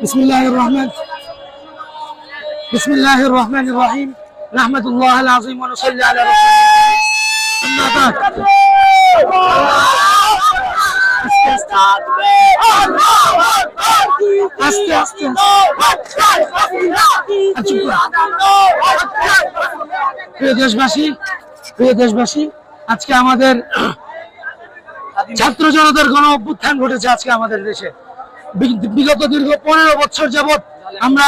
बिस्मिल्लाहिर्रहमानिर्रहीम रहमतुल्लाहिल अज़ीम व नसल्ली अला रसूलिल्लाह अम्मा बाद। আস্তে আস্তে প্রিয় দেশবাসী, আজকে আমাদের ছাত্র জনতার গণ অভ্যুত্থান ঘটেছে। আজকে আমাদের দেশে বিগত দীর্ঘ 15 বছর যাবৎ আমরা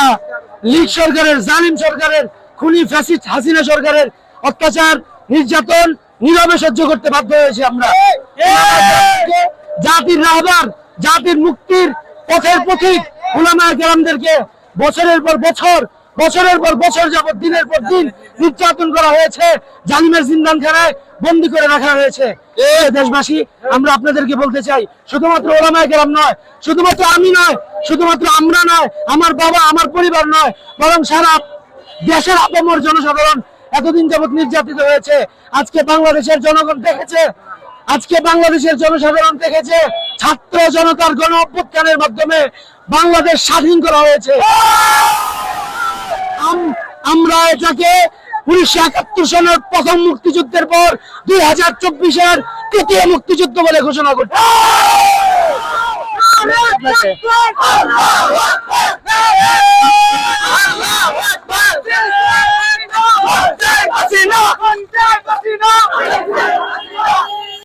লীগ সরকারের, জালিম সরকারের, খুনি ফ্যাসিস্ট হাসিনা সরকারের অত্যাচার, নির্যাতন নীরবে সহ্য করতে বাধ্য হয়েছি। আমরা জাতির রাহবার, জাতির মুক্তির পথের পথিক উলামায়ে কেরামদেরকে বছরের পর বছর যাবৎ দিনের পর দিন নির্যাতন করা হয়েছে, জালিমের জিন্দানখানায় বন্দী করে রাখা হয়েছে। দেশবাসী, আমরা আপনাদেরকে বলতে চাই, শুধুমাত্র উলামায়ে কেরাম নয়, শুধুমাত্র আমি নয়, শুধুমাত্র আমরা নয়, আমার বাবা, আমার পরিবার নয়, বরং সারা দেশের আপামর জনসাধারণ এতদিন যাবৎ নির্যাতিত হয়েছে। আজকে বাংলাদেশের জনগণ দেখেছে, আজকে বাংলাদেশের জনসাধারণ দেখেছে ছাত্র জনতার গণ অভ্যুত্থানের মাধ্যমে বাংলাদেশ স্বাধীন করা হয়েছে। আমরা এটাকে 1971 সনের প্রথম মুক্তিযুদ্ধের পর 2024-এর তৃতীয় মুক্তিযুদ্ধ বলে ঘোষণা করছি।